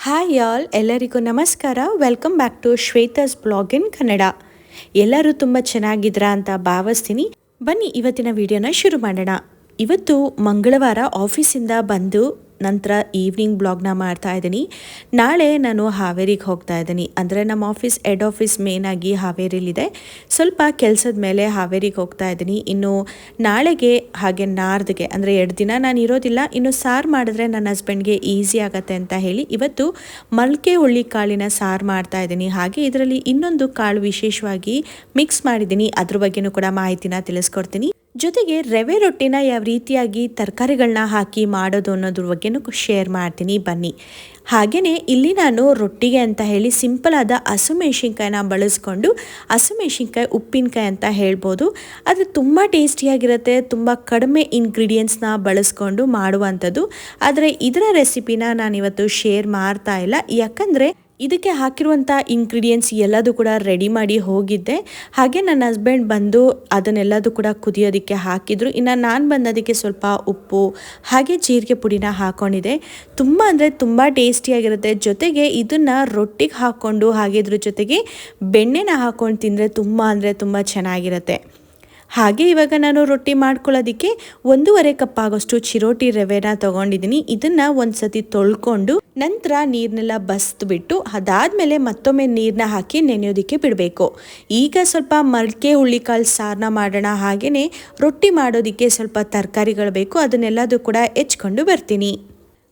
Hi all, ಎಲ್ಲರಿಗೂ ನಮಸ್ಕಾರ. Welcome back to Shweta's blog in Kannada. ಎಲ್ಲರೂ ತುಂಬ ಚೆನ್ನಾಗಿದ್ರಾ ಅಂತ ಭಾವಿಸ್ತೀನಿ. ಬನ್ನಿ ಇವತ್ತಿನ ವಿಡಿಯೋನ ಶುರು ಮಾಡೋಣ. ಇವತ್ತು ಮಂಗಳವಾರ ಆಫೀಸಿಂದ ಬಂದು ನಂತರ ಈವ್ನಿಂಗ್ ಬ್ಲಾಗ್ನ ಮಾಡ್ತಾ ಇದ್ದೀನಿ. ನಾಳೆ ನಾನು ಹಾವೇರಿಗೆ ಹೋಗ್ತಾ ಇದ್ದೀನಿ. ಅಂದರೆ ನಮ್ಮ ಆಫೀಸ್ ಹೆಡ್ ಆಫೀಸ್ ಮೇನಾಗಿ ಹಾವೇರಿಲಿದೆ. ಸ್ವಲ್ಪ ಕೆಲಸದ ಮೇಲೆ ಹಾವೇರಿಗೆ ಹೋಗ್ತಾ ಇದ್ದೀನಿ. ಇನ್ನು ನಾಳೆಗೆ ಹಾಗೆ ನಾರ್ದಿಗೆ ಅಂದರೆ 2 ದಿನ ನಾನು ಇರೋದಿಲ್ಲ. ಇನ್ನು ಸಾರು ಮಾಡಿದ್ರೆ ನನ್ನ ಹಸ್ಬೆಂಡ್ಗೆ ಈಸಿ ಆಗುತ್ತೆ ಅಂತ ಹೇಳಿ ಇವತ್ತು ಮೊಳಕೆ ಹುಳ್ಳಿ ಕಾಳಿನ ಸಾರು ಮಾಡ್ತಾ ಇದ್ದೀನಿ. ಹಾಗೆ ಇದರಲ್ಲಿ ಇನ್ನೊಂದು ಕಾಳು ವಿಶೇಷವಾಗಿ ಮಿಕ್ಸ್ ಮಾಡಿದ್ದೀನಿ. ಅದ್ರ ಬಗ್ಗೆನೂ ಕೂಡ ಮಾಹಿತಿನ ತಿಳಿಸ್ಕೊಡ್ತೀನಿ. ಜೊತೆಗೆ ರವೆ ರೊಟ್ಟಿನ ಯಾವ ರೀತಿಯಾಗಿ ತರಕಾರಿಗಳನ್ನ ಹಾಕಿ ಮಾಡೋದು ಅನ್ನೋದ್ರ ಬಗ್ಗೆನೂ ಶೇರ್ ಮಾಡ್ತೀನಿ. ಬನ್ನಿ. ಹಾಗೆಯೇ ಇಲ್ಲಿ ನಾನು ರೊಟ್ಟಿಗೆ ಅಂತ ಹೇಳಿ ಸಿಂಪಲ್ ಆದ ಹಸಿಮೆಣಸಿನ್ಕಾಯಿನ ಬಳಸ್ಕೊಂಡು, ಹಸಿಮೆಣಸಿನ್ಕಾಯಿ ಉಪ್ಪಿನಕಾಯಿ ಅಂತ ಹೇಳ್ಬೋದು, ಅದು ತುಂಬ ಟೇಸ್ಟಿಯಾಗಿರುತ್ತೆ. ತುಂಬ ಕಡಿಮೆ ಇಂಗ್ರೀಡಿಯೆಂಟ್ಸ್ನ ಬಳಸ್ಕೊಂಡು ಮಾಡುವಂಥದ್ದು. ಆದರೆ ಇದರ ರೆಸಿಪಿನ ನಾನಿವತ್ತು ಶೇರ್ ಮಾಡ್ತಾ ಇಲ್ಲ, ಯಾಕಂದರೆ ಇದಕ್ಕೆ ಹಾಕಿರುವಂಥ ಇಂಗ್ರೀಡಿಯೆಂಟ್ಸ್ ಎಲ್ಲದೂ ಕೂಡ ರೆಡಿ ಮಾಡಿ ಹೋಗಿದ್ದೆ. ಹಾಗೆ ನನ್ನ ಹಸ್ಬೆಂಡ್ ಬಂದು ಅದನ್ನೆಲ್ಲದೂ ಕೂಡ ಕುದಿಯೋದಕ್ಕೆ ಹಾಕಿದ್ರು. ಇನ್ನು ನಾನು ಬಂದದಕ್ಕೆ ಸ್ವಲ್ಪ ಉಪ್ಪು ಹಾಗೆ ಜೀರಿಗೆ ಪುಡಿನ ಹಾಕ್ಕೊಂಡಿದ್ದೆ. ತುಂಬ ಅಂದರೆ ತುಂಬ ಟೇಸ್ಟಿಯಾಗಿರುತ್ತೆ. ಜೊತೆಗೆ ಇದನ್ನು ರೊಟ್ಟಿಗೆ ಹಾಕ್ಕೊಂಡು ಹಾಗೆ ಇದ್ರ ಜೊತೆಗೆ ಬೆಣ್ಣೆನ ಹಾಕ್ಕೊಂಡು ತಿಂದರೆ ತುಂಬ ಅಂದರೆ ತುಂಬ ಚೆನ್ನಾಗಿರುತ್ತೆ. ಹಾಗೆ ಇವಾಗ ನಾನು ರೊಟ್ಟಿ ಮಾಡ್ಕೊಳ್ಳೋದಕ್ಕೆ 1.5 ಕಪ್ ಆಗೋಷ್ಟು ಚಿರೋಟಿ ರವೆನ ತೊಗೊಂಡಿದ್ದೀನಿ. ಇದನ್ನು ಒಂದು ಸತಿ ತೊಳ್ಕೊಂಡು ನಂತರ ನೀರನ್ನೆಲ್ಲ ಬಸಿದ್ಬಿಟ್ಟು ಅದಾದಮೇಲೆ ಮತ್ತೊಮ್ಮೆ ನೀರನ್ನ ಹಾಕಿ ನೆನೆಯೋದಕ್ಕೆ ಬಿಡಬೇಕು. ಈಗ ಸ್ವಲ್ಪ ಮೊಳಕೆ ಹುಳ್ಳಿಕಾಳು ಸಾರನ್ನ ಮಾಡೋಣ. ಹಾಗೆಯೇ ರೊಟ್ಟಿ ಮಾಡೋದಕ್ಕೆ ಸ್ವಲ್ಪ ತರಕಾರಿಗಳು ಬೇಕು, ಅದನ್ನೆಲ್ಲದೂ ಕೂಡ ಹೆಚ್ಕೊಂಡು ಬರ್ತೀನಿ.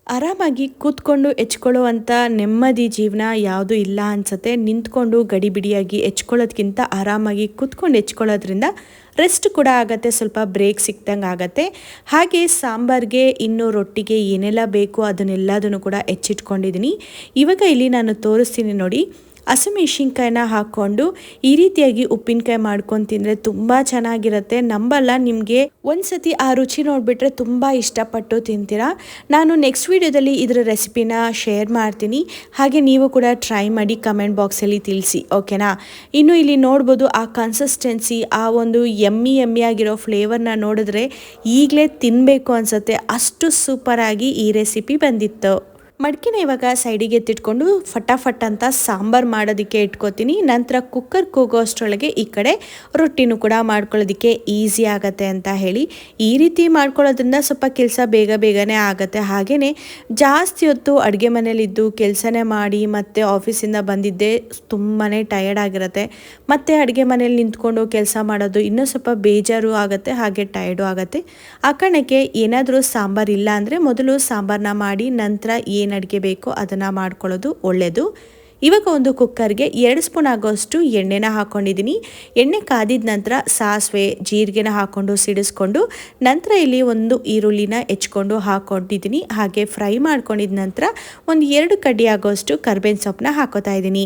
ಆರಾಮಾಗಿ ಕೂತ್ಕೊಂಡು ಹೆಚ್ಕೊಳ್ಳುವಂಥ ನೆಮ್ಮದಿ ಜೀವನ ಯಾವುದೂ ಇಲ್ಲ ಅನಿಸುತ್ತೆ. ನಿಂತ್ಕೊಂಡು ಗಡಿಬಿಡಿಯಾಗಿ ಹೆಚ್ಕೊಳ್ಳೋದ್ಕಿಂತ ಆರಾಮಾಗಿ ಕೂತ್ಕೊಂಡು ಹೆಚ್ಕೊಳ್ಳೋದ್ರಿಂದ ರೆಸ್ಟ್ ಕೂಡ ಆಗುತ್ತೆ, ಸ್ವಲ್ಪ ಬ್ರೇಕ್ ಸಿಕ್ದಂಗೆ ಆಗುತ್ತೆ. ಹಾಗೆ ಸಾಂಬಾರಿಗೆ ಇನ್ನು ರೊಟ್ಟಿಗೆ ಏನೆಲ್ಲ ಬೇಕು ಅದನ್ನೆಲ್ಲದನ್ನು ಕೂಡ ಹೆಚ್ಚಿಟ್ಕೊಂಡಿದ್ದೀನಿ. ಇವಾಗ ಇಲ್ಲಿ ನಾನು ತೋರಿಸ್ತೀನಿ ನೋಡಿ. ಹಸಿಮೆಣಸಿನ್ಕಾಯಿನ ಹಾಕ್ಕೊಂಡು ಈ ರೀತಿಯಾಗಿ ಉಪ್ಪಿನಕಾಯಿ ಮಾಡ್ಕೊಂಡು ತಿಂದರೆ ತುಂಬ ಚೆನ್ನಾಗಿರುತ್ತೆ. ನಂಬಲ್ಲ, ನಿಮಗೆ ಒಂದ್ಸತಿ ಆ ರುಚಿ ನೋಡಿಬಿಟ್ರೆ ತುಂಬ ಇಷ್ಟಪಟ್ಟು ತಿಂತೀರಾ. ನಾನು ನೆಕ್ಸ್ಟ್ ವಿಡಿಯೋದಲ್ಲಿ ಇದರ ರೆಸಿಪಿನ ಶೇರ್ ಮಾಡ್ತೀನಿ. ಹಾಗೆ ನೀವು ಕೂಡ ಟ್ರೈ ಮಾಡಿ ಕಮೆಂಟ್ ಬಾಕ್ಸಲ್ಲಿ ತಿಳಿಸಿ, ಓಕೆನಾ. ಇನ್ನು ಇಲ್ಲಿ ನೋಡ್ಬೋದು ಆ ಕನ್ಸಿಸ್ಟೆನ್ಸಿ, ಆ ಒಂದು ಎಮ್ಮಿ ಆಗಿರೋ ಫ್ಲೇವರ್ನ ನೋಡಿದ್ರೆ ಈಗಲೇ ತಿನ್ನಬೇಕು ಅನಿಸುತ್ತೆ. ಅಷ್ಟು ಸೂಪರಾಗಿ ಈ ರೆಸಿಪಿ ಬಂದಿತ್ತು. ಮಡ್ಕಿನ ಇವಾಗ ಸೈಡಿಗೆ ಎತ್ತಿಟ್ಕೊಂಡು ಫಟಾಫಟ್ ಅಂತ ಸಾಂಬಾರು ಮಾಡೋದಕ್ಕೆ ಇಟ್ಕೋತೀನಿ. ನಂತರ ಕುಕ್ಕರ್ ಕೂಗೋ ಅಷ್ಟರೊಳಗೆ ಈ ಕಡೆ ರೊಟ್ಟಿನೂ ಕೂಡ ಮಾಡ್ಕೊಳ್ಳೋದಕ್ಕೆ ಈಸಿ ಆಗುತ್ತೆ ಅಂತ ಹೇಳಿ ಈ ರೀತಿ ಮಾಡ್ಕೊಳ್ಳೋದ್ರಿಂದ ಸ್ವಲ್ಪ ಕೆಲಸ ಬೇಗನೆ ಆಗುತ್ತೆ. ಹಾಗೆಯೇ ಜಾಸ್ತಿ ಹೊತ್ತು ಅಡುಗೆ ಮನೇಲಿದ್ದು ಕೆಲಸನೇ ಮಾಡಿ ಮತ್ತು ಆಫೀಸಿಂದ ಬಂದಿದ್ದೆ ತುಂಬಾ ಟಯರ್ಡ್ ಆಗಿರುತ್ತೆ. ಮತ್ತು ಅಡುಗೆ ಮನೇಲಿ ನಿಂತ್ಕೊಂಡು ಕೆಲಸ ಮಾಡೋದು ಇನ್ನೂ ಸ್ವಲ್ಪ ಬೇಜಾರು ಆಗುತ್ತೆ, ಹಾಗೆ ಟಯರ್ಡು ಆಗುತ್ತೆ. ಆ ಕಾರಣಕ್ಕೆ ಏನಾದರೂ ಸಾಂಬಾರು ಇಲ್ಲ ಅಂದರೆ ಮೊದಲು ಸಾಂಬಾರನ್ನ ಮಾಡಿ ನಂತರ ಏನು ಅಡುಗೆ ಬೇಕೋ ಅದನ್ನು ಮಾಡ್ಕೊಳ್ಳೋದು ಒಳ್ಳೆಯದು. ಇವಾಗ ಒಂದು ಕುಕ್ಕರ್ಗೆ 2 ಸ್ಪೂನ್ ಆಗೋಷ್ಟು ಎಣ್ಣೆನ ಹಾಕ್ಕೊಂಡಿದ್ದೀನಿ. ಎಣ್ಣೆ ಕಾದಿದ ನಂತರ ಸಾಸಿವೆ ಜೀರಿಗೆನ ಹಾಕ್ಕೊಂಡು ಸಿಡಿಸ್ಕೊಂಡು ನಂತರ ಇಲ್ಲಿ ಒಂದು ಈರುಳ್ಳಿನ ಹೆಚ್ಕೊಂಡು ಹಾಕ್ಕೊಂಡಿದ್ದೀನಿ. ಹಾಗೆ ಫ್ರೈ ಮಾಡ್ಕೊಂಡಿದ ನಂತರ ಒಂದು 2 ಕಡ್ಡಿ ಆಗೋಷ್ಟು ಕರ್ಬೇವಿನ ಸೊಪ್ಪನ್ನ ಹಾಕೋತಾ ಇದ್ದೀನಿ.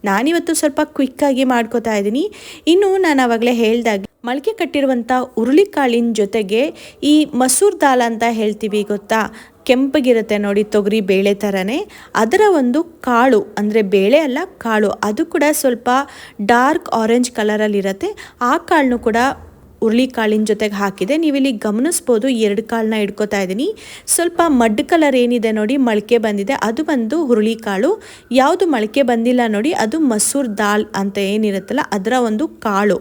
ನಾನಿವತ್ತು ಸ್ವಲ್ಪ ಕ್ವಿಕ್ಕಾಗಿ ಮಾಡ್ಕೋತಾ ಇದ್ದೀನಿ. ಇನ್ನು ನಾನು ಆವಾಗಲೇ ಹೇಳ್ದಾಗೆ ಮೊಳಕೆ ಕಟ್ಟಿರುವಂಥ ಹುರುಳಿಕಾಳಿನ ಜೊತೆಗೆ ಈ ಮಸೂರ್ ದಾಲ್ ಅಂತ ಹೇಳ್ತೀವಿ ಗೊತ್ತಾ, ಕೆಂಪಗಿರುತ್ತೆ ನೋಡಿ, ತೊಗರಿ ಬೇಳೆ ಥರನೇ, ಅದರ ಒಂದು ಕಾಳು, ಅಂದರೆ ಬೇಳೆ ಅಲ್ಲ ಕಾಳು, ಅದು ಕೂಡ ಸ್ವಲ್ಪ ಡಾರ್ಕ್ ಆರೆಂಜ್ ಕಲರಲ್ಲಿರುತ್ತೆ. ಆ ಕಾಳನ್ನು ಕೂಡ ಹುರುಳಿಕಾಳಿನ ಜೊತೆಗೆ ಹಾಕಿದೆ. ನೀವಿಲ್ಲಿ ಗಮನಿಸ್ಬೋದು 2 ಕಾಳನ್ನ ಇಟ್ಕೋತಾ ಇದ್ದೀನಿ. ಸ್ವಲ್ಪ ಮಡ್ ಕಲರ್ ಏನಿದೆ ನೋಡಿ ಮೊಳಕೆ ಬಂದಿದೆ, ಅದು ಬಂದು ಹುರುಳಿಕಾಳು. ಯಾವುದು ಮೊಳಕೆ ಬಂದಿಲ್ಲ ನೋಡಿ ಅದು ಮಸೂರ್ ದಾಲ್ ಅಂತ ಏನಿರುತ್ತಲ್ಲ ಅದರ ಒಂದು ಕಾಳು.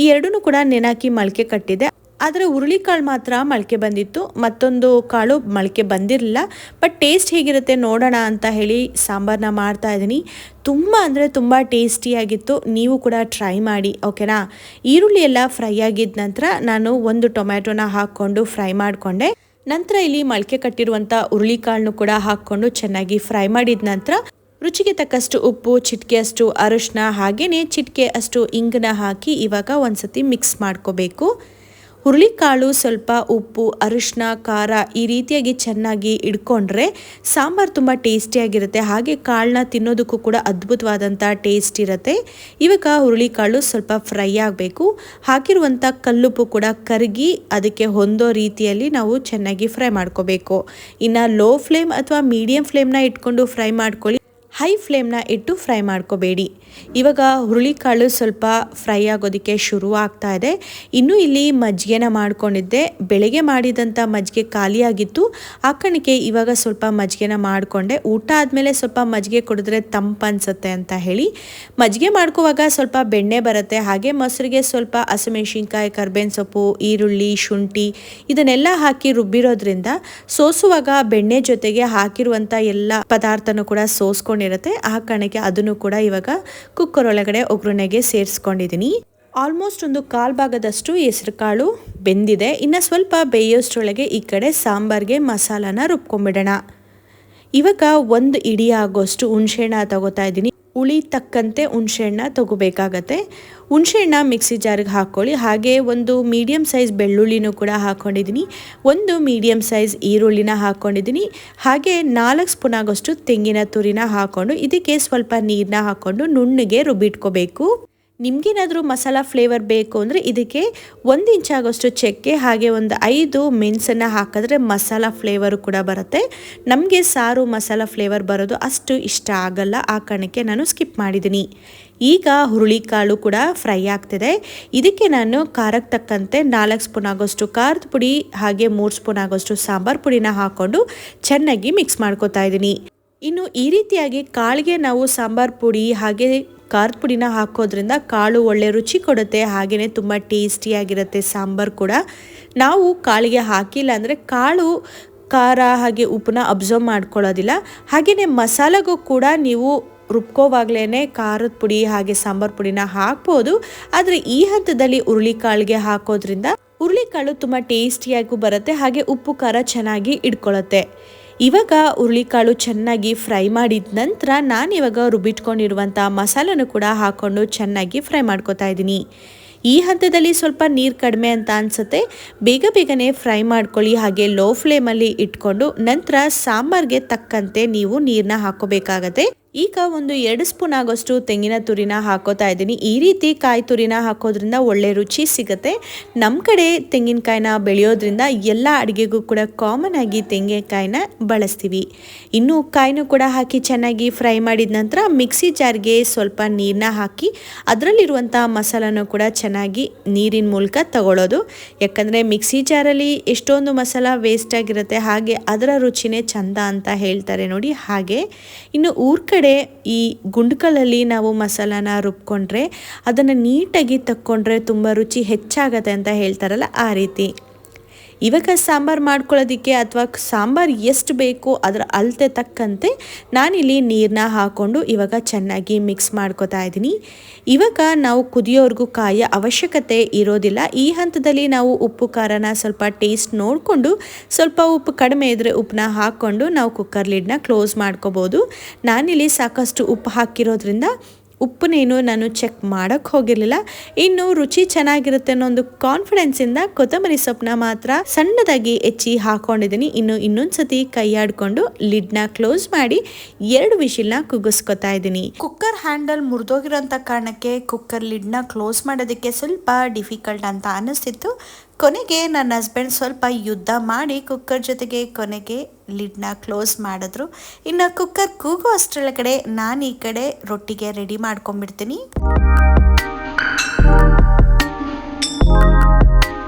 ಈ ಎರಡೂ ಕೂಡ ನೆನಾಕಿ ಮೊಳಕೆ ಕಟ್ಟಿದೆ. ಆದರೆ ಹುರುಳಿಕಾಳು ಮಾತ್ರ ಮೊಳಕೆ ಬಂದಿತ್ತು, ಮತ್ತೊಂದು ಕಾಳು ಮೊಳಕೆ ಬಂದಿರಲಿಲ್ಲ. ಬಟ್ ಟೇಸ್ಟ್ ಹೇಗಿರುತ್ತೆ ನೋಡೋಣ ಅಂತ ಹೇಳಿ ಸಾಂಬಾರನ್ನ ಮಾಡ್ತಾ ಇದ್ದೀನಿ. ತುಂಬ ಅಂದರೆ ತುಂಬ ಟೇಸ್ಟಿಯಾಗಿತ್ತು. ನೀವು ಕೂಡ ಟ್ರೈ ಮಾಡಿ, ಓಕೆನಾ. ಈರುಳ್ಳಿ ಎಲ್ಲ ಫ್ರೈ ಆಗಿದ್ದ ನಂತರ ನಾನು ಒಂದು ಟೊಮ್ಯಾಟೊನ ಹಾಕ್ಕೊಂಡು ಫ್ರೈ ಮಾಡಿಕೊಂಡೆ. ನಂತರ ಇಲ್ಲಿ ಮೊಳಕೆ ಕಟ್ಟಿರುವಂಥ ಹುರುಳಿಕಾಳನ್ನು ಕೂಡ ಹಾಕ್ಕೊಂಡು ಚೆನ್ನಾಗಿ ಫ್ರೈ ಮಾಡಿದ ನಂತರ ರುಚಿಗೆ ತಕ್ಕಷ್ಟು ಉಪ್ಪು, ಚಿಟಿಕೆಯಷ್ಟು ಅರಿಶಿನ ಹಾಗೆಯೇ ಚಿಟಿಕೆ ಅಷ್ಟು ಇಂಗನ್ನ ಹಾಕಿ ಇವಾಗ ಒಂದ್ಸತಿ ಮಿಕ್ಸ್ ಮಾಡ್ಕೋಬೇಕು. ಹುರುಳಿಕಾಳು ಸ್ವಲ್ಪ ಉಪ್ಪು, ಅರಿಶಿನ, ಖಾರ ಈ ರೀತಿಯಾಗಿ ಚೆನ್ನಾಗಿ ಇಡ್ಕೊಂಡ್ರೆ ಸಾಂಬಾರು ತುಂಬ ಟೇಸ್ಟಿಯಾಗಿರುತ್ತೆ. ಹಾಗೆ ಕಾಳನ್ನ ತಿನ್ನೋದಕ್ಕೂ ಕೂಡ ಅದ್ಭುತವಾದಂಥ ಟೇಸ್ಟ್ ಇರುತ್ತೆ. ಇವಾಗ ಹುರುಳಿಕಾಳು ಸ್ವಲ್ಪ ಫ್ರೈ ಆಗಬೇಕು. ಹಾಕಿರುವಂಥ ಕಲ್ಲುಪ್ಪು ಕೂಡ ಕರಗಿ ಅದಕ್ಕೆ ಹೊಂದೋ ರೀತಿಯಲ್ಲಿ ನಾವು ಚೆನ್ನಾಗಿ ಫ್ರೈ ಮಾಡ್ಕೋಬೇಕು. ಇನ್ನು ಲೋ ಫ್ಲೇಮ್ ಅಥವಾ ಮೀಡಿಯಂ ಫ್ಲೇಮ್ನ ಇಟ್ಕೊಂಡು ಫ್ರೈ ಮಾಡ್ಕೊಳ್ಳಿ. ಹೈ ಫ್ಲೇಮ್ನ ಇಟ್ಟು ಫ್ರೈ ಮಾಡ್ಕೋಬೇಡಿ. ಇವಾಗ ಹುರುಳಿಕಾಳು ಸ್ವಲ್ಪ ಫ್ರೈ ಆಗೋದಕ್ಕೆ ಶುರು ಆಗ್ತಾ ಇದೆ. ಇನ್ನು ಇಲ್ಲಿ ಮಜ್ಜಿಗೆನ ಮಾಡ್ಕೊಂಡಿದ್ದೆ. ಬೆಳಗ್ಗೆ ಮಾಡಿದಂಥ ಮಜ್ಜಿಗೆ ಖಾಲಿಯಾಗಿತ್ತು. ಆ ಕಾರಣಕ್ಕೆ ಇವಾಗ ಸ್ವಲ್ಪ ಮಜ್ಜಿಗೆನ ಮಾಡಿಕೊಂಡೆ. ಊಟ ಆದಮೇಲೆ ಸ್ವಲ್ಪ ಮಜ್ಜಿಗೆ ಕುಡಿದ್ರೆ ತಂಪು ಅನಿಸುತ್ತೆ ಅಂತ ಹೇಳಿ ಮಜ್ಜಿಗೆ ಮಾಡ್ಕೋವಾಗ ಸ್ವಲ್ಪ ಬೆಣ್ಣೆ ಬರುತ್ತೆ. ಹಾಗೆ ಮೊಸರಿಗೆ ಸ್ವಲ್ಪ ಹಸಿಮೆಣಸಿನ್ಕಾಯಿ, ಕರ್ಬೇವಿನ ಸೊಪ್ಪು, ಈರುಳ್ಳಿ, ಶುಂಠಿ ಇದನ್ನೆಲ್ಲ ಹಾಕಿ ರುಬ್ಬಿರೋದ್ರಿಂದ ಸೋಸುವಾಗ ಬೆಣ್ಣೆ ಜೊತೆಗೆ ಹಾಕಿರುವಂಥ ಎಲ್ಲ ಪದಾರ್ಥನೂ ಕೂಡ ಸೋಸ್ಕೊಂಡಿರುತ್ತೆ. ಆ ಕಾರಣಕ್ಕೆ ಅದನ್ನು ಕೂಡ ಇವಾಗ ಕುಕ್ಕರ್ ಒಳಗಡೆ ಒಗ್ಗರಣೆಗೆ ಸೇರಿಸ್ಕೊಂಡಿದ್ದೀನಿ. ಆಲ್ಮೋಸ್ಟ್ ಒಂದು ಕಾಲು ಭಾಗದಷ್ಟು ಹೆಸರು ಕಾಳು ಬೆಂದಿದೆ. ಇನ್ನು ಸ್ವಲ್ಪ ಬೇಯೋಷ್ಟರೊಳಗೆ ಈ ಕಡೆ ಸಾಂಬಾರ್ಗೆ ಮಸಾಲಾನ ರುಬ್ಕೊಂಡ್ಬಿಡೋಣ. ಇವಾಗ ಒಂದು ಇಡೀ ಆಗೋಷ್ಟು ಹುಣಸೆಹಣ್ಣ ತಗೋತಾ ಇದ್ದೀನಿ. ಹುಳಿ ತಕ್ಕಂತೆ ಹುಣಸೆಹಣ್ಣ ತಗೋಬೇಕಾಗತ್ತೆ. ಹುಣಸೆಹಣ್ಣ ಮಿಕ್ಸಿ ಜಾರಿಗೆ ಹಾಕ್ಕೊಳ್ಳಿ. ಹಾಗೆ ಒಂದು ಮೀಡಿಯಮ್ ಸೈಜ್ ಬೆಳ್ಳುಳ್ಳಿನೂ ಕೂಡ ಹಾಕ್ಕೊಂಡಿದ್ದೀನಿ. ಒಂದು ಮೀಡಿಯಮ್ ಸೈಜ್ ಈರುಳ್ಳಿನ ಹಾಕ್ಕೊಂಡಿದ್ದೀನಿ. ಹಾಗೆ 4 ಸ್ಪೂನ್ ಆಗೋಷ್ಟು ತೆಂಗಿನ ತುರಿನ ಹಾಕ್ಕೊಂಡು ಇದಕ್ಕೆ ಸ್ವಲ್ಪ ನೀರನ್ನ ಹಾಕ್ಕೊಂಡು ನುಣ್ಣಗೆ ರುಬ್ಬಿಟ್ಕೋಬೇಕು. ನಿಮಗೇನಾದರೂ ಮಸಾಲ ಫ್ಲೇವರ್ ಬೇಕು ಅಂದರೆ ಇದಕ್ಕೆ 1 ಇಂಚ್ ಆಗೋಷ್ಟು ಚಕ್ಕೆ ಹಾಗೆ ಒಂದು 5 ಮೆಣಸನ್ನು ಹಾಕಿದ್ರೆ ಮಸಾಲ ಫ್ಲೇವರು ಕೂಡ ಬರುತ್ತೆ. ನಮಗೆ ಸಾರು ಮಸಾಲ ಫ್ಲೇವರ್ ಬರೋದು ಅಷ್ಟು ಇಷ್ಟ ಆಗಲ್ಲ. ಆ ಕಾರಣಕ್ಕೆ ನಾನು ಸ್ಕಿಪ್ ಮಾಡಿದ್ದೀನಿ. ಈಗ ಹುರುಳಿಕಾಳು ಕೂಡ ಫ್ರೈ ಆಗ್ತಿದೆ. ಇದಕ್ಕೆ ನಾನು ಖಾರಕ್ಕೆ ತಕ್ಕಂತೆ 4 ಸ್ಪೂನ್ ಆಗೋಷ್ಟು ಖಾರದ ಪುಡಿ ಹಾಗೆ 3 ಸ್ಪೂನ್ ಆಗೋಷ್ಟು ಸಾಂಬಾರು ಪುಡಿನ ಹಾಕ್ಕೊಂಡು ಚೆನ್ನಾಗಿ ಮಿಕ್ಸ್ ಮಾಡ್ಕೊತಾ ಇದ್ದೀನಿ. ಇನ್ನು ಈ ರೀತಿಯಾಗಿ ಕಾಳಿಗೆ ನಾವು ಸಾಂಬಾರು ಪುಡಿ ಹಾಗೆ ಖಾರದ ಪುಡಿನ ಹಾಕೋದ್ರಿಂದ ಕಾಳು ಒಳ್ಳೆ ರುಚಿ ಕೊಡುತ್ತೆ. ಹಾಗೆಯೇ ತುಂಬ ಟೇಸ್ಟಿಯಾಗಿರುತ್ತೆ ಸಾಂಬಾರು ಕೂಡ. ನಾವು ಕಾಳಿಗೆ ಹಾಕಿಲ್ಲ ಅಂದರೆ ಕಾಳು ಖಾರ ಹಾಗೆ ಉಪ್ಪನ್ನ ಅಬ್ಸರ್ವ್ ಮಾಡ್ಕೊಳ್ಳೋದಿಲ್ಲ. ಹಾಗೆಯೇ ಮಸಾಲೆಗೂ ಕೂಡ ನೀವು ರುಬ್ಕೋವಾಗಲೇ ಖಾರದ ಪುಡಿ ಹಾಗೆ ಸಾಂಬಾರು ಪುಡಿನ ಹಾಕ್ಬೋದು. ಆದರೆ ಈ ಹಂತದಲ್ಲಿ ಹುರುಳಿಕಾಳಿಗೆ ಹಾಕೋದ್ರಿಂದ ಹುರುಳಿಕಾಳು ತುಂಬ ಟೇಸ್ಟಿಯಾಗೂ ಬರುತ್ತೆ. ಹಾಗೆ ಉಪ್ಪು ಖಾರ ಚೆನ್ನಾಗಿ ಇಟ್ಕೊಳ್ಳುತ್ತೆ. ಇವಾಗ ಹುರುಳಿಕಾಳು ಚೆನ್ನಾಗಿ ಫ್ರೈ ಮಾಡಿದ ನಂತರ ನಾನಿವಾಗ ರುಬ್ಬಿಟ್ಕೊಂಡಿರುವಂಥ ಮಸಾಲನೂ ಕೂಡ ಹಾಕ್ಕೊಂಡು ಚೆನ್ನಾಗಿ ಫ್ರೈ ಮಾಡ್ಕೊತಾ ಇದ್ದೀನಿ. ಈ ಹಂತದಲ್ಲಿ ಸ್ವಲ್ಪ ನೀರು ಕಡಿಮೆ ಅಂತ ಅನಿಸುತ್ತೆ. ಬೇಗನೆ ಫ್ರೈ ಮಾಡ್ಕೊಳ್ಳಿ. ಹಾಗೆ ಲೋ ಫ್ಲೇಮಲ್ಲಿ ಇಟ್ಕೊಂಡು ನಂತರ ಸಾಂಬಾರ್ಗೆ ತಕ್ಕಂತೆ ನೀವು ನೀರನ್ನ ಹಾಕೋಬೇಕಾಗತ್ತೆ. ಈಗ ಒಂದು 2 ಸ್ಪೂನ್ ಆಗೋಷ್ಟು ತೆಂಗಿನ ತುರಿನ ಹಾಕೋತಾ ಇದ್ದೀನಿ. ಈ ರೀತಿ ಕಾಯಿ ತುರಿನ ಹಾಕೋದ್ರಿಂದ ಒಳ್ಳೆ ರುಚಿ ಸಿಗುತ್ತೆ. ನಮ್ಮ ಕಡೆ ತೆಂಗಿನಕಾಯಿನ ಬೆಳೆಯೋದ್ರಿಂದ ಎಲ್ಲ ಅಡುಗೆಗೂ ಕೂಡ ಕಾಮನ್ ಆಗಿ ತೆಂಗಿನಕಾಯಿನ ಬಳಸ್ತೀವಿ. ಇನ್ನು ಕಾಯಿನೂ ಕೂಡ ಹಾಕಿ ಚೆನ್ನಾಗಿ ಫ್ರೈ ಮಾಡಿದ ನಂತರ ಮಿಕ್ಸಿ ಜಾರ್ಗೆ ಸ್ವಲ್ಪ ನೀರನ್ನ ಹಾಕಿ ಅದರಲ್ಲಿರುವಂಥ ಮಸಾಲನೂ ಕೂಡ ಚೆನ್ನಾಗಿ ನೀರಿನ ಮೂಲಕ ತಗೊಳ್ಳೋದು. ಯಾಕಂದರೆ ಮಿಕ್ಸಿ ಜಾರಲ್ಲಿ ಎಷ್ಟೊಂದು ಮಸಾಲ ವೇಸ್ಟ್ ಆಗಿರುತ್ತೆ. ಹಾಗೆ ಅದರ ರುಚಿನೇ ಚಂದ ಅಂತ ಹೇಳ್ತಾರೆ ನೋಡಿ ಹಾಗೆ. ಇನ್ನು ಊರ ಕಡೆ ಈ ಗುಂಡ್ಕಲಲ್ಲಿ ನಾವು ಮಸಾಲಾನ ರುಬ್ಕೊಂಡ್ರೆ ಅದನ್ನು ನೀಟಾಗಿ ತಕ್ಕೊಂಡ್ರೆ ತುಂಬ ರುಚಿ ಹೆಚ್ಚಾಗತ್ತೆ ಅಂತ ಹೇಳ್ತಾರಲ್ಲ ಆ ರೀತಿ. ಇವಾಗ ಸಾಂಬಾರು ಮಾಡ್ಕೊಳ್ಳೋದಕ್ಕೆ ಅಥವಾ ಸಾಂಬಾರು ಎಷ್ಟು ಬೇಕು ಅದರ ಅಳತೆ ತಕ್ಕಂತೆ ನಾನಿಲ್ಲಿ ನೀರನ್ನ ಹಾಕ್ಕೊಂಡು ಇವಾಗ ಚೆನ್ನಾಗಿ ಮಿಕ್ಸ್ ಮಾಡ್ಕೊತಾ ಇದ್ದೀನಿ. ಇವಾಗ ನಾವು ಕುದಿಯೋವರೆಗೂ ಕಾಯೋ ಅವಶ್ಯಕತೆ ಇರೋದಿಲ್ಲ. ಈ ಹಂತದಲ್ಲಿ ನಾವು ಉಪ್ಪು ಖಾರನ ಸ್ವಲ್ಪ ಟೇಸ್ಟ್ ನೋಡಿಕೊಂಡು ಸ್ವಲ್ಪ ಉಪ್ಪು ಕಡಿಮೆ ಇದ್ದರೆ ಉಪ್ಪನ್ನ ಹಾಕ್ಕೊಂಡು ನಾವು ಕುಕ್ಕರ್ ಲಿಡ್ನ ಕ್ಲೋಸ್ ಮಾಡ್ಕೋಬೋದು. ನಾನಿಲ್ಲಿ ಸಾಕಷ್ಟು ಉಪ್ಪು ಹಾಕಿರೋದ್ರಿಂದ ಉಪ್ಪನ್ನೇನು ನಾನು ಚೆಕ್ ಮಾಡೋಕ್ಕೆ ಹೋಗಿರಲಿಲ್ಲ. ಇನ್ನು ರುಚಿ ಚೆನ್ನಾಗಿರುತ್ತೆ ಅನ್ನೋ ಒಂದು ಕಾನ್ಫಿಡೆನ್ಸಿಂದ ಕೊತ್ತಂಬರಿ ಸೊಪ್ಪನ್ನ ಮಾತ್ರ ಸಣ್ಣದಾಗಿ ಹೆಚ್ಚಿ ಹಾಕ್ಕೊಂಡಿದ್ದೀನಿ. ಇನ್ನೊಂದು ಸತಿ ಕೈ ಆಡಿಕೊಂಡು ಲಿಡ್ನ ಕ್ಲೋಸ್ ಮಾಡಿ 2 ವಿಷಿಲ್ನ ಕುಗ್ಗಿಸ್ಕೊತಾ ಇದ್ದೀನಿ. ಕುಕ್ಕರ್ ಹ್ಯಾಂಡಲ್ ಮುರಿದೋಗಿರೋಂಥ ಕಾರಣಕ್ಕೆ ಕುಕ್ಕರ್ ಲಿಡ್ನ ಕ್ಲೋಸ್ ಮಾಡೋದಕ್ಕೆ ಸ್ವಲ್ಪ ಡಿಫಿಕಲ್ಟ್ ಅಂತ ಅನ್ನಿಸ್ತಿತ್ತು. ಕೊನೆಗೆ ನನ್ನ ಹಸ್ಬೆಂಡ್ ಸ್ವಲ್ಪ ಯುದ್ಧ ಮಾಡಿ ಕುಕ್ಕರ್ ಜೊತೆಗೆ ಕೊನೆಗೆ ಲಿಡ್ನ ಕ್ಲೋಸ್ ಮಾಡಿದ್ರು. ಇನ್ನು ಕುಕ್ಕರ್ ಕೂಗೋ ಅಷ್ಟರೊಳಗಡೆ ನಾನು ಈ ಕಡೆ ರೊಟ್ಟಿಗೆ ರೆಡಿ ಮಾಡ್ಕೊಂಡ್ಬಿಡ್ತೀನಿ.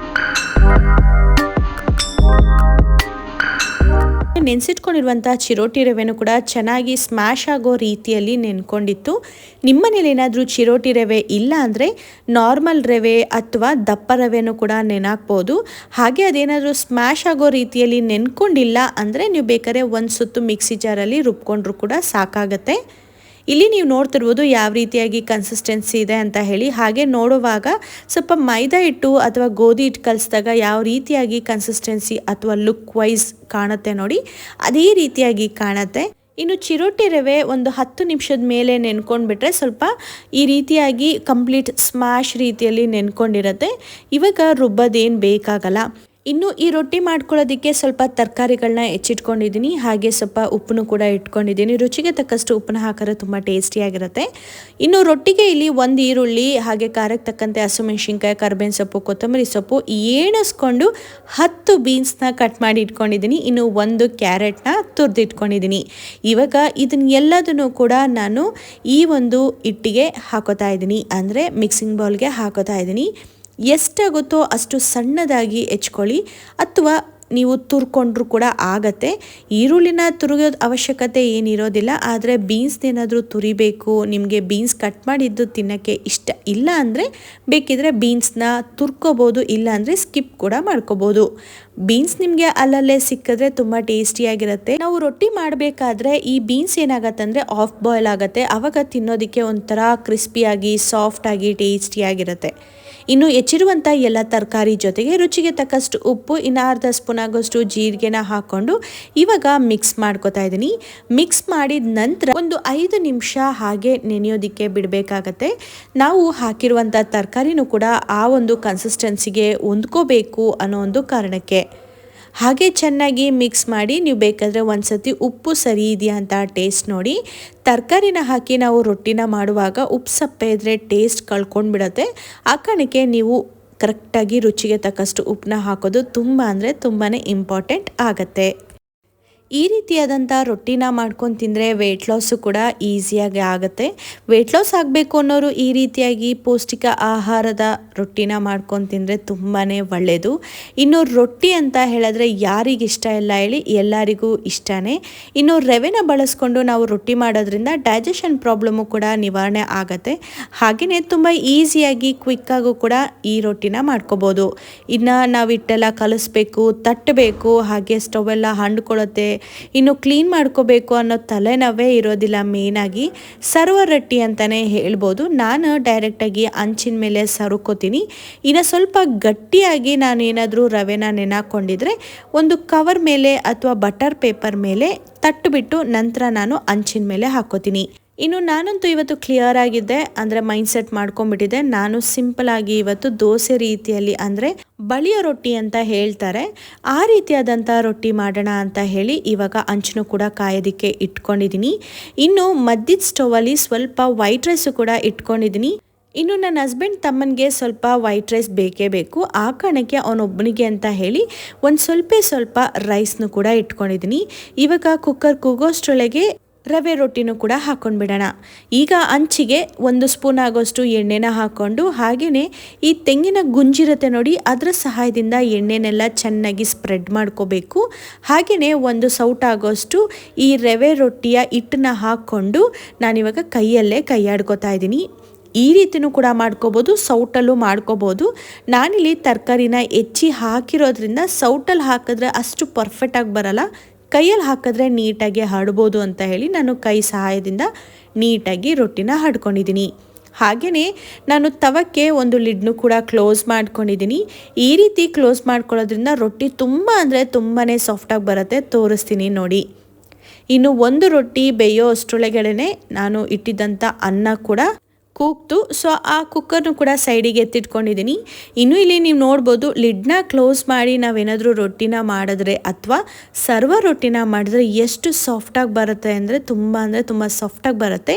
ನೆನೆಸಿಟ್ಕೊಂಡಿರುವಂಥ ಚಿರೋಟಿ ರವೆನೂ ಕೂಡ ಚೆನ್ನಾಗಿ ಸ್ಮ್ಯಾಶ್ ಆಗೋ ರೀತಿಯಲ್ಲಿ ನೆನ್ಕೊಂಡಿತ್ತು. ನಿಮ್ಮನೇಲಿ ಏನಾದರೂ ಚಿರೋಟಿ ರವೆ ಇಲ್ಲ ಅಂದರೆ ನಾರ್ಮಲ್ ರವೆ ಅಥವಾ ದಪ್ಪ ರವೆನೂ ಕೂಡ ನೆನಾಕ್ಬೋದು. ಹಾಗೆ ಅದೇನಾದರೂ ಸ್ಮ್ಯಾಶ್ ಆಗೋ ರೀತಿಯಲ್ಲಿ ನೆನ್ಕೊಂಡಿಲ್ಲ ಅಂದರೆ ನೀವು ಬೇಕಾದ್ರೆ ಒಂದು ಸುತ್ತು ಮಿಕ್ಸಿ ಜಾರಲ್ಲಿ ರುಬ್ಕೊಂಡ್ರೂ ಕೂಡ ಸಾಕಾಗತ್ತೆ. ಇಲ್ಲಿ ನೀವು ನೋಡ್ತಿರ್ಬೋದು ಯಾವ ರೀತಿಯಾಗಿ ಕನ್ಸಿಸ್ಟೆನ್ಸಿ ಇದೆ ಅಂತ ಹೇಳಿ. ಹಾಗೆ ನೋಡುವಾಗ ಸ್ವಲ್ಪ ಮೈದಾ ಹಿಟ್ಟು ಅಥವಾ ಗೋಧಿ ಹಿಟ್ಟು ಕಲಿಸಿದಾಗ ಯಾವ ರೀತಿಯಾಗಿ ಕನ್ಸಿಸ್ಟೆನ್ಸಿ ಅಥವಾ ಲುಕ್ ವೈಸ್ ಕಾಣುತ್ತೆ ನೋಡಿ ಅದೇ ರೀತಿಯಾಗಿ ಕಾಣುತ್ತೆ. ಇನ್ನು ಚಿರೋಟಿ ರವೆ ಒಂದು 10 ನಿಮಿಷದ ಮೇಲೆ ನೆನ್ಕೊಂಡ್ಬಿಟ್ರೆ ಸ್ವಲ್ಪ ಈ ರೀತಿಯಾಗಿ ಕಂಪ್ಲೀಟ್ ಸ್ಮ್ಯಾಶ್ ರೀತಿಯಲ್ಲಿ ನೆನ್ಕೊಂಡಿರುತ್ತೆ. ಇವಾಗ ರುಬ್ಬೋದೇನು ಬೇಕಾಗಲ್ಲ. ಇನ್ನು ಈ ರೊಟ್ಟಿ ಮಾಡ್ಕೊಳ್ಳೋದಕ್ಕೆ ಸ್ವಲ್ಪ ತರಕಾರಿಗಳನ್ನ ಹೆಚ್ಚಿಟ್ಕೊಂಡಿದ್ದೀನಿ, ಹಾಗೆ ಸ್ವಲ್ಪ ಉಪ್ಪನ್ನು ಕೂಡ ಇಟ್ಕೊಂಡಿದ್ದೀನಿ. ರುಚಿಗೆ ತಕ್ಕಷ್ಟು ಉಪ್ಪನ್ನ ಹಾಕಿದ್ರೆ ತುಂಬ ಟೇಸ್ಟಿಯಾಗಿರುತ್ತೆ. ಇನ್ನು ರೊಟ್ಟಿಗೆ ಇಲ್ಲಿ ಒಂದು ಈರುಳ್ಳಿ, ಹಾಗೆ ಖಾರಕ್ಕೆ ತಕ್ಕಂತೆ ಹಸಿಮೆಣಸಿನ್ಕಾಯಿ, ಕರಿಬೇವಿನ ಸೊಪ್ಪು, ಕೊತ್ತಂಬರಿ ಸೊಪ್ಪು ಎಣಿಸ್ಕೊಂಡು 10 ಬೀನ್ಸ್ನ ಕಟ್ ಮಾಡಿ ಇಟ್ಕೊಂಡಿದ್ದೀನಿ. ಇನ್ನು 1 ಕ್ಯಾರೆಟ್ನ ತುರಿದಿಟ್ಕೊಂಡಿದ್ದೀನಿ. ಇವಾಗ ಇದನ್ನೆಲ್ಲದನ್ನು ಕೂಡ ನಾನು ಈ ಒಂದು ಹಿಟ್ಟಿಗೆ ಹಾಕೋತಾ ಇದ್ದೀನಿ, ಅಂದರೆ ಮಿಕ್ಸಿಂಗ್ ಬೌಲ್ಗೆ ಹಾಕೋತಾ ಇದ್ದೀನಿ. ಎಷ್ಟಾಗುತ್ತೋ ಅಷ್ಟು ಸಣ್ಣದಾಗಿ ಹೆಚ್ಕೊಳ್ಳಿ, ಅಥವಾ ನೀವು ತುರ್ಕೊಂಡ್ರೂ ಕೂಡ ಆಗತ್ತೆ. ಈರುಳ್ಳಿನ ತುರಿಯೋದು ಅವಶ್ಯಕತೆ ಏನಿರೋದಿಲ್ಲ, ಆದರೆ ಬೀನ್ಸ್ನೇನಾದರೂ ತುರಿಬೇಕು, ನಿಮಗೆ ಬೀನ್ಸ್ ಕಟ್ ಮಾಡಿದ್ದು ತಿನ್ನೋಕ್ಕೆ ಇಷ್ಟ ಇಲ್ಲ ಅಂದರೆ ಬೇಕಿದ್ರೆ ಬೀನ್ಸ್ನ ತುರ್ಕೋಬೋದು, ಇಲ್ಲ ಅಂದರೆ ಸ್ಕಿಪ್ ಕೂಡ ಮಾಡ್ಕೋಬೋದು. ಬೀನ್ಸ್ ನಿಮಗೆ ಅಲ್ಲಲ್ಲೇ ಸಿಕ್ಕಿದ್ರೆ ತುಂಬ ಟೇಸ್ಟಿಯಾಗಿರುತ್ತೆ. ನಾವು ರೊಟ್ಟಿ ಮಾಡಬೇಕಾದ್ರೆ ಈ ಬೀನ್ಸ್ ಏನಾಗತ್ತೆ ಅಂದರೆ ಆಫ್ ಬಾಯ್ಲ್ ಆಗುತ್ತೆ, ಆವಾಗ ತಿನ್ನೋದಕ್ಕೆ ಒಂಥರ ಕ್ರಿಸ್ಪಿಯಾಗಿ ಸಾಫ್ಟಾಗಿ ಟೇಸ್ಟಿಯಾಗಿರುತ್ತೆ. ಇನ್ನು ಹೆಚ್ಚಿರುವಂಥ ಎಲ್ಲ ತರಕಾರಿ ಜೊತೆಗೆ ರುಚಿಗೆ ತಕ್ಕಷ್ಟು ಉಪ್ಪು, ಇನ್ನು ಅರ್ಧ ಸ್ಪೂನ್ ಆಗೋಷ್ಟು ಜೀರಿಗೆನ ಹಾಕ್ಕೊಂಡು ಇವಾಗ ಮಿಕ್ಸ್ ಮಾಡ್ಕೊತಾ ಇದ್ದೀನಿ. ಮಿಕ್ಸ್ ಮಾಡಿದ ನಂತರ ಒಂದು 5 ನಿಮಿಷ ಹಾಗೆ ನೆನೆಯೋದಕ್ಕೆ ಬಿಡಬೇಕಾಗತ್ತೆ. ನಾವು ಹಾಕಿರುವಂಥ ತರಕಾರಿನೂ ಕೂಡ ಆ ಒಂದು ಕನ್ಸಿಸ್ಟೆನ್ಸಿಗೆ ಹೊಂದ್ಕೋಬೇಕು ಅನ್ನೋ ಒಂದು ಕಾರಣಕ್ಕೆ. ಹಾಗೆ ಚೆನ್ನಾಗಿ ಮಿಕ್ಸ್ ಮಾಡಿ ನೀವು ಬೇಕಾದರೆ ಒಂದ್ಸತಿ ಉಪ್ಪು ಸರಿ ಇದೆಯಾ ಅಂತ ಟೇಸ್ಟ್ ನೋಡಿ. ತರಕಾರಿನ ಹಾಕಿ ನಾವು ರೊಟ್ಟಿನ ಮಾಡುವಾಗ ಉಪ್ಪು ಸಪ್ಪೆ ಇದ್ದರೆ ಟೇಸ್ಟ್ ಕಳ್ಕೊಂಡು ಬಿಡುತ್ತೆ. ಆ ಕಾರಣಕ್ಕೆ ನೀವು ಕರೆಕ್ಟಾಗಿ ರುಚಿಗೆ ತಕ್ಕಷ್ಟು ಉಪ್ಪನ್ನ ಹಾಕೋದು ತುಂಬ ಅಂದರೆ ತುಂಬಾ ಇಂಪಾರ್ಟೆಂಟ್ ಆಗುತ್ತೆ. ಈ ರೀತಿಯಾದಂಥ ರೊಟ್ಟಿನ ಮಾಡ್ಕೊಂಡು ತಿಂದರೆ ವೆಯ್ಟ್ ಲಾಸು ಕೂಡ ಈಸಿಯಾಗಿ ಆಗುತ್ತೆ. ವೆಯ್ಟ್ ಲಾಸ್ ಆಗಬೇಕು ಅನ್ನೋರು ಈ ರೀತಿಯಾಗಿ ಪೌಷ್ಟಿಕ ಆಹಾರದ ರೊಟ್ಟಿನ ಮಾಡ್ಕೊಂಡು ತಿಂದರೆ ತುಂಬಾ ಒಳ್ಳೆಯದು. ಇನ್ನು ರೊಟ್ಟಿ ಅಂತ ಹೇಳಿದ್ರೆ ಯಾರಿಗಿಷ್ಟ ಇಲ್ಲ ಹೇಳಿ, ಎಲ್ಲರಿಗೂ ಇಷ್ಟನೇ. ಇನ್ನು ರವೆನ ಬಳಸ್ಕೊಂಡು ನಾವು ರೊಟ್ಟಿ ಮಾಡೋದ್ರಿಂದ ಡೈಜೆಷನ್ ಪ್ರಾಬ್ಲಮ್ಮು ಕೂಡ ನಿವಾರಣೆ ಆಗುತ್ತೆ. ಹಾಗೆಯೇ ತುಂಬ ಈಸಿಯಾಗಿ ಕ್ವಿಕ್ಕಾಗೂ ಕೂಡ ಈ ರೊಟ್ಟಿನ ಮಾಡ್ಕೋಬೋದು. ಇನ್ನು ನಾವು ಹಿಟ್ಟೆಲ್ಲ ಕಲಿಸ್ಬೇಕು, ತಟ್ಟಬೇಕು, ಹಾಗೆ ಸ್ಟವ್ ಎಲ್ಲ ಹಂಡ್ಕೊಳ್ಳುತ್ತೆ, ಇನ್ನು ಕ್ಲೀನ್ ಮಾಡ್ಕೋಬೇಕು ಅನ್ನೋ ತಲೆನೋವೇ ಇರೋದಿಲ್ಲ. ಮೇನಾಗಿ ಸರ್ವ ರೊಟ್ಟಿ ಅಂತಲೇ ಹೇಳ್ಬೋದು. ನಾನು ಡೈರೆಕ್ಟಾಗಿ ಹಂಚಿನ ಮೇಲೆ ಸರ್ಕೋತೀನಿ. ಇನ್ನು ಸ್ವಲ್ಪ ಗಟ್ಟಿಯಾಗಿ ನಾನು ಏನಾದರೂ ರವೆನ ನೆನಾಕೊಂಡಿದ್ರೆ ಒಂದು ಕವರ್ ಮೇಲೆ ಅಥವಾ ಬಟರ್ ಪೇಪರ್ ಮೇಲೆ ತಟ್ಟುಬಿಟ್ಟು ನಂತರ ನಾನು ಹಂಚಿನ ಮೇಲೆ ಹಾಕೋತೀನಿ. ಇನ್ನು ನಾನಂತೂ ಇವತ್ತು ಕ್ಲಿಯರ್ ಆಗಿದ್ದೆ, ಅಂದರೆ ಮೈಂಡ್ ಸೆಟ್ ಮಾಡ್ಕೊಂಡ್ಬಿಟ್ಟಿದ್ದೆ. ನಾನು ಸಿಂಪಲ್ ಆಗಿ ಇವತ್ತು ದೋಸೆ ರೀತಿಯಲ್ಲಿ, ಅಂದರೆ ಬಳಿಯ ರೊಟ್ಟಿ ಅಂತ ಹೇಳ್ತಾರೆ, ಆ ರೀತಿಯಾದಂಥ ರೊಟ್ಟಿ ಮಾಡೋಣ ಅಂತ ಹೇಳಿ ಇವಾಗ ಹಂಚನ್ನು ಕೂಡ ಕಾಯೋದಕ್ಕೆ ಇಟ್ಕೊಂಡಿದ್ದೀನಿ. ಇನ್ನು ಮಧ್ಯದ ಸ್ಟವಲ್ಲಿ ಸ್ವಲ್ಪ ವೈಟ್ ರೈಸು ಕೂಡ ಇಟ್ಕೊಂಡಿದ್ದೀನಿ. ಇನ್ನು ನನ್ನ ಹಸ್ಬೆಂಡ್ ತಮ್ಮನಿಗೆ ಸ್ವಲ್ಪ ವೈಟ್ ರೈಸ್ ಬೇಕೇ ಬೇಕು, ಆ ಕಾರಣಕ್ಕೆ ಅವನೊಬ್ಬನಿಗೆ ಅಂತ ಹೇಳಿ ಒಂದು ಸ್ವಲ್ಪ ರೈಸ್ನು ಕೂಡ ಇಟ್ಕೊಂಡಿದ್ದೀನಿ. ಇವಾಗ ಕುಕ್ಕರ್ ಕೂಗೋಷ್ಟ್ರೊಳಗೆ ರವೆ ರೊಟ್ಟಿನೂ ಕೂಡ ಹಾಕೊಂಡ್ಬಿಡೋಣ. ಈಗ ಹಂಚಿಗೆ 1 ಸ್ಪೂನ್ ಆಗೋಷ್ಟು ಎಣ್ಣೆನ ಹಾಕ್ಕೊಂಡು, ಹಾಗೆಯೇ ಈ ತೆಂಗಿನ ಗುಂಜಿರುತ್ತೆ ನೋಡಿ, ಅದರ ಸಹಾಯದಿಂದ ಎಣ್ಣೆನೆಲ್ಲ ಚೆನ್ನಾಗಿ ಸ್ಪ್ರೆಡ್ ಮಾಡ್ಕೋಬೇಕು. ಹಾಗೆಯೇ 1 ಸೌಟ್ ಆಗೋಷ್ಟು ಈ ರವೆ ರೊಟ್ಟಿಯ ಹಿಟ್ಟನ್ನ ಹಾಕ್ಕೊಂಡು ನಾನಿವಾಗ ಕೈಯಲ್ಲೇ ಕೈಯಾಡ್ಕೋತಾ ಇದ್ದೀನಿ. ಈ ರೀತಿನೂ ಕೂಡ ಮಾಡ್ಕೋಬೋದು, ಸೌಟಲ್ಲೂ ಮಾಡ್ಕೋಬೋದು. ನಾನಿಲ್ಲಿ ತರಕಾರಿನ ಹೆಚ್ಚಿ ಹಾಕಿರೋದ್ರಿಂದ ಸೌಟಲ್ಲಿ ಹಾಕಿದ್ರೆ ಅಷ್ಟು ಪರ್ಫೆಕ್ಟಾಗಿ ಬರಲ್ಲ, ಕೈಯಲ್ಲಿ ಹಾಕಿದ್ರೆ ನೀಟಾಗಿ ಹರಡ್ಬೋದು ಅಂತ ಹೇಳಿ ನಾನು ಕೈ ಸಹಾಯದಿಂದ ನೀಟಾಗಿ ರೊಟ್ಟಿನ ಹಡ್ಕೊಂಡಿದ್ದೀನಿ. ಹಾಗೆಯೇ ನಾನು ತವಕ್ಕೆ ಒಂದು ಲಿಡ್ನು ಕೂಡ ಕ್ಲೋಸ್ ಮಾಡ್ಕೊಂಡಿದ್ದೀನಿ. ಈ ರೀತಿ ಕ್ಲೋಸ್ ಮಾಡ್ಕೊಳ್ಳೋದ್ರಿಂದ ರೊಟ್ಟಿ ತುಂಬ ಅಂದರೆ ತುಂಬಾ ಸಾಫ್ಟಾಗಿ ಬರುತ್ತೆ. ತೋರಿಸ್ತೀನಿ ನೋಡಿ. ಇನ್ನು 1 ರೊಟ್ಟಿ ಬೇಯೋ ಅಷ್ಟರೊಳಗಡೆ ನಾನು ಇಟ್ಟಿದ್ದಂಥ ಅನ್ನ ಕೂಡ ಕೂಗ್ತು. ಸೊ ಆ ಕುಕ್ಕರ್ನು ಕೂಡ ಸೈಡಿಗೆ ಎತ್ತಿಟ್ಕೊಂಡಿದ್ದೀನಿ. ಇನ್ನು ಇಲ್ಲಿ ನೀವು ನೋಡ್ಬೋದು, ಲಿಡ್ನ ಕ್ಲೋಸ್ ಮಾಡಿ ನಾವೇನಾದರೂ ರೊಟ್ಟಿನ ಮಾಡಿದ್ರೆ ಅಥವಾ ಸರ್ವ ರೊಟ್ಟಿನ ಮಾಡಿದ್ರೆ ಎಷ್ಟು ಸಾಫ್ಟಾಗಿ ಬರುತ್ತೆ ಅಂದರೆ ತುಂಬ ಸಾಫ್ಟಾಗಿ ಬರುತ್ತೆ.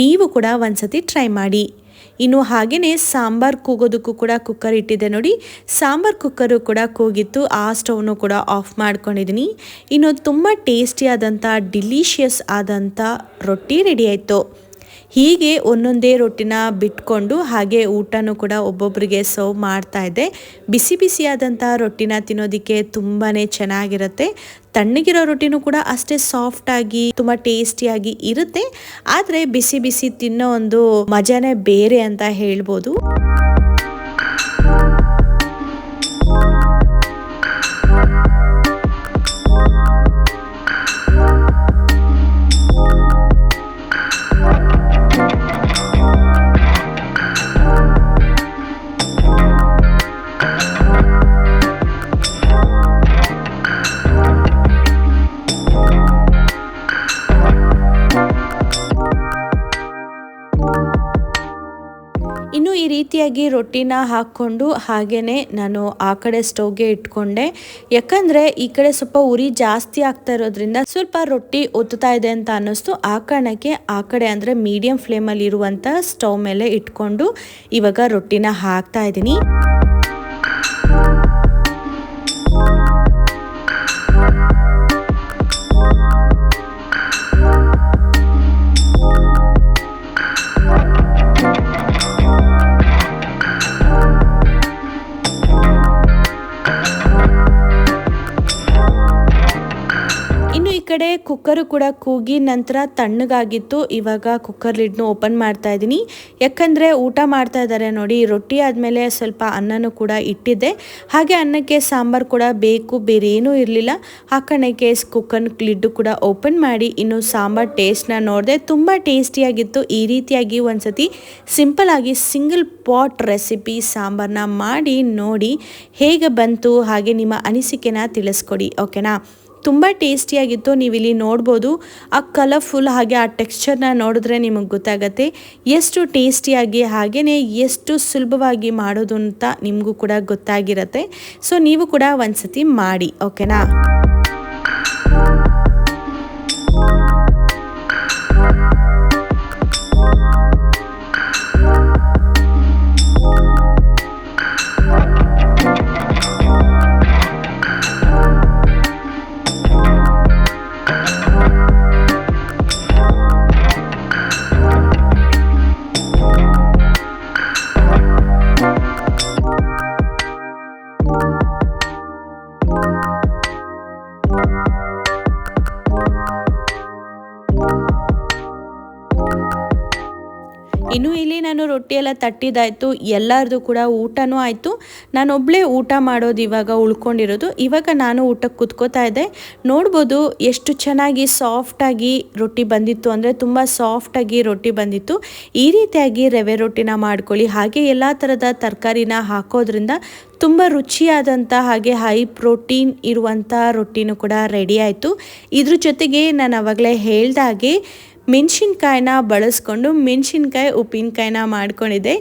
ನೀವು ಕೂಡ ಒಂದ್ಸತಿ ಟ್ರೈ ಮಾಡಿ. ಇನ್ನು ಹಾಗೆಯೇ ಸಾಂಬಾರು ಕೂಗೋದಕ್ಕೂ ಕೂಡ ಕುಕ್ಕರ್ ಇಟ್ಟಿದ್ದೆ ನೋಡಿ. ಸಾಂಬಾರು ಕುಕ್ಕರು ಕೂಡ ಕೂಗಿತ್ತು, ಆ ಸ್ಟವ್ನು ಕೂಡ ಆಫ್ ಮಾಡ್ಕೊಂಡಿದ್ದೀನಿ. ಇನ್ನು ತುಂಬ ಟೇಸ್ಟಿಯಾದಂಥ ಡಿಲಿಷಿಯಸ್ ಆದಂಥ ರೊಟ್ಟಿ ರೆಡಿ ಆಯಿತು. ಹೀಗೆ ಒಂದೊಂದೇ ರೊಟ್ಟಿನ ಬಿಟ್ಕೊಂಡು ಹಾಗೆ ಊಟನೂ ಕೂಡ ಒಬ್ಬೊಬ್ಬರಿಗೆ ಸರ್ವ್ ಮಾಡ್ತಾ ಇದ್ದೆ. ಬಿಸಿ ಬಿಸಿಯಾದಂಥ ರೊಟ್ಟಿನ ತಿನ್ನೋದಕ್ಕೆ ತುಂಬಾ ಚೆನ್ನಾಗಿರುತ್ತೆ. ತಣ್ಣಗಿರೋ ರೊಟ್ಟಿನೂ ಕೂಡ ಅಷ್ಟೇ ಸಾಫ್ಟಾಗಿ ತುಂಬ ಟೇಸ್ಟಿಯಾಗಿ ಇರುತ್ತೆ. ಆದರೆ ಬಿಸಿ ಬಿಸಿ ತಿನ್ನೋ ಒಂದು ಮಜಾನೇ ಬೇರೆ ಅಂತ ಹೇಳ್ಬೋದು. ಈ ರೀತಿಯಾಗಿ ರೊಟ್ಟಿನ ಹಾಕ್ಕೊಂಡು ಹಾಗೆಯೇ ನಾನು ಆ ಕಡೆ ಸ್ಟವ್ಗೆ ಇಟ್ಕೊಂಡೆ. ಯಾಕಂದರೆ ಈ ಕಡೆ ಸ್ವಲ್ಪ ಉರಿ ಜಾಸ್ತಿ ಆಗ್ತಾ ಇರೋದ್ರಿಂದ ಸ್ವಲ್ಪ ರೊಟ್ಟಿ ಒತ್ತುತ್ತಾ ಇದೆ ಅಂತ ಅನ್ನಿಸ್ತು. ಆ ಕಾರಣಕ್ಕೆ ಆ ಕಡೆ ಅಂದರೆ ಮೀಡಿಯಂ ಫ್ಲೇಮಲ್ಲಿ ಇರುವಂಥ ಸ್ಟವ್ ಮೇಲೆ ಇಟ್ಕೊಂಡು ಇವಾಗ ರೊಟ್ಟಿನ ಹಾಕ್ತಾ ಇದ್ದೀನಿ. ಕಡೆ ಕುಕ್ಕರು ಕೂಡ ಕೂಗಿ ನಂತರ ತಣ್ಣಗಾಗಿತ್ತು. ಇವಾಗ ಕುಕ್ಕರ್ ಲಿಡ್ನು ಓಪನ್ ಮಾಡ್ತಾ ಇದ್ದೀನಿ. ಯಾಕಂದರೆ ಊಟ ಮಾಡ್ತಾ ಇದ್ದಾರೆ ನೋಡಿ. ರೊಟ್ಟಿ ಆದಮೇಲೆ ಸ್ವಲ್ಪ ಅನ್ನನೂ ಕೂಡ ಇಟ್ಟಿದ್ದೆ. ಹಾಗೆ ಅನ್ನಕ್ಕೆ ಸಾಂಬಾರು ಕೂಡ ಬೇಕು, ಬೇರೆ ಏನೂ ಇರಲಿಲ್ಲ. ಹಾಕೋಣಕ್ಕೆ ಕುಕ್ಕರ್ ಲಿಡ್ಡು ಕೂಡ ಓಪನ್ ಮಾಡಿ ಇನ್ನು ಸಾಂಬಾರು ಟೇಸ್ಟ್ನ ನೋಡಿದೆ. ತುಂಬ ಟೇಸ್ಟಿಯಾಗಿತ್ತು. ಈ ರೀತಿಯಾಗಿ ಒಂದ್ಸತಿ ಸಿಂಪಲ್ಲಾಗಿ ಸಿಂಗಲ್ ಪಾಟ್ ರೆಸಿಪಿ ಸಾಂಬಾರನ್ನ ಮಾಡಿ ನೋಡಿ ಹೇಗೆ ಬಂತು, ಹಾಗೆ ನಿಮ್ಮ ಅನಿಸಿಕೆನ ತಿಳಿಸ್ಕೊಡಿ, ಓಕೆನಾ. ತುಂಬ ಟೇಸ್ಟಿಯಾಗಿತ್ತು. ನೀವು ಇಲ್ಲಿ ನೋಡ್ಬೋದು ಆ ಕಲರ್ಫುಲ್ ಹಾಗೆ ಆ ಟೆಕ್ಸ್ಚರ್ನ ನೋಡಿದ್ರೆ ನಿಮಗೆ ಗೊತ್ತಾಗುತ್ತೆ ಎಷ್ಟು ಟೇಸ್ಟಿಯಾಗಿ ಹಾಗೆಯೇ ಎಷ್ಟು ಸುಲಭವಾಗಿ ಮಾಡೋದು ಅಂತ ನಿಮಗೂ ಕೂಡ ಗೊತ್ತಾಗಿರುತ್ತೆ. ಸೊ ನೀವು ಕೂಡ ಒಂದ್ಸತಿ ಮಾಡಿ, ಓಕೆನಾ. ಇನ್ನು ಇಲ್ಲಿ ನಾನು ರೊಟ್ಟಿ ಎಲ್ಲ ತಟ್ಟಿದಾಯಿತು, ಎಲ್ಲರದು ಕೂಡ ಊಟನೂ ಆಯಿತು. ನಾನೊಬ್ಬಳೇ ಊಟ ಮಾಡೋದು ಇವಾಗ ಉಳ್ಕೊಂಡಿರೋದು. ಇವಾಗ ನಾನು ಊಟಕ್ಕೆ ಕುತ್ಕೋತಾ ಇದ್ದೆ. ನೋಡ್ಬೋದು ಎಷ್ಟು ಚೆನ್ನಾಗಿ ಸಾಫ್ಟಾಗಿ ರೊಟ್ಟಿ ಬಂದಿತ್ತು, ಅಂದರೆ ತುಂಬ ಸಾಫ್ಟಾಗಿ ರೊಟ್ಟಿ ಬಂದಿತ್ತು. ಈ ರೀತಿಯಾಗಿ ರವೆ ರೊಟ್ಟಿನ ಮಾಡ್ಕೊಳ್ಳಿ. ಹಾಗೆ ಎಲ್ಲ ಥರದ ತರಕಾರಿನ ಹಾಕೋದ್ರಿಂದ ತುಂಬ ರುಚಿಯಾದಂಥ ಹಾಗೆ ಹೈ ಪ್ರೋಟೀನ್ ಇರುವಂಥ ರೊಟ್ಟಿನೂ ಕೂಡ ರೆಡಿ ಆಯಿತು. ಇದ್ರ ಜೊತೆಗೆ ನಾನು ಆವಾಗಲೇ ಹೇಳ್ದಾಗೆ ಮೆಣಸಿನ್ಕಾಯಿನ ಬಳಸ್ಕೊಂಡು ಮೆಣಸಿನ್ಕಾಯಿ ಉಪ್ಪಿನಕಾಯಿನ ಮಾಡ್ಕೊಂಡಿದ್ದೆ.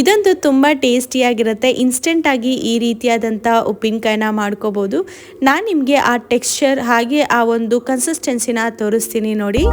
ಇದಂತೂ ತುಂಬ ಟೇಸ್ಟಿಯಾಗಿರುತ್ತೆ. ಇನ್ಸ್ಟೆಂಟಾಗಿ ಈ ರೀತಿಯಾದಂಥ ಉಪ್ಪಿನಕಾಯಿನ ಮಾಡ್ಕೋಬೋದು. ನಾನು ನಿಮಗೆ ಆ ಟೆಕ್ಸ್ಚರ್ ಹಾಗೆ ಆ ಒಂದು ಕನ್ಸಿಸ್ಟೆನ್ಸಿನ ತೋರಿಸ್ತೀನಿ ನೋಡಿ.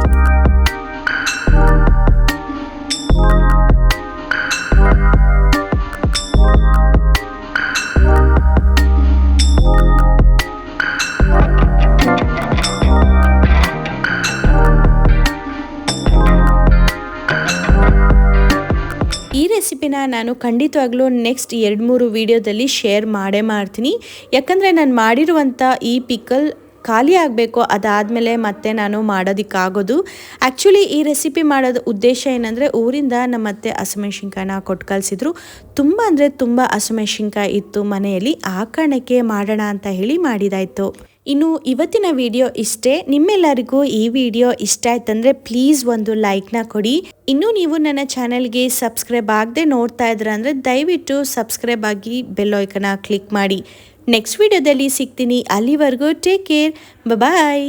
ಈ ರೆಸಿಪಿನ ನಾನು ಖಂಡಿತವಾಗ್ಲೂ ನೆಕ್ಸ್ಟ್ 2-3 ವೀಡಿಯೋದಲ್ಲಿ ಶೇರ್ ಮಾಡ್ತೀನಿ. ಯಾಕಂದರೆ ನಾನು ಮಾಡಿರುವಂಥ ಈ ಪಿಕಲ್ ಖಾಲಿ ಆಗಬೇಕು, ಅದಾದಮೇಲೆ ಮತ್ತೆ ನಾನು ಮಾಡೋದಕ್ಕಾಗೋದು. ಆ್ಯಕ್ಚುಲಿ ಈ ರೆಸಿಪಿ ಮಾಡೋದು ಉದ್ದೇಶ ಏನಂದರೆ, ಊರಿಂದ ನಮ್ಮ ಅತ್ತೆ ಹಸಿಮೆಣ್ಸಿನ್ಕಾಯಿನ ಕೊಟ್ಟು ಕಳಿಸಿದ್ರು. ತುಂಬ ಅಂದರೆ ತುಂಬ ಹಸಿಮೆಣ್ಸಿನ್ಕಾಯಿ ಇತ್ತು ಮನೆಯಲ್ಲಿ. ಆ ಕಾರಣಕ್ಕೆ ಮಾಡೋಣ ಅಂತ ಹೇಳಿ ಮಾಡಿದಾಯಿತು. ಇನ್ನು ಇವತ್ತಿನ ವಿಡಿಯೋ ಇಷ್ಟೇ. ನಿಮ್ಮೆಲ್ಲರಿಗೂ ಈ ವಿಡಿಯೋ ಇಷ್ಟ ಆಯ್ತಂದರೆ ಪ್ಲೀಸ್ ಒಂದು ಲೈಕ್ನ ಕೊಡಿ. ಇನ್ನೂ ನೀವು ನನ್ನ ಚಾನೆಲ್ಗೆ ಸಬ್ಸ್ಕ್ರೈಬ್ ಆಗದೆ ನೋಡ್ತಾ ಇದ್ರ ಅಂದರೆ ದಯವಿಟ್ಟು ಸಬ್ಸ್ಕ್ರೈಬ್ ಆಗಿ ಬೆಲ್ ಐಕನ್ನ ಕ್ಲಿಕ್ ಮಾಡಿ. ನೆಕ್ಸ್ಟ್ ವಿಡಿಯೋದಲ್ಲಿ ಸಿಗ್ತೀನಿ. ಅಲ್ಲಿವರೆಗೂ ಟೇಕ್ ಕೇರ್, ಬಾಯ್.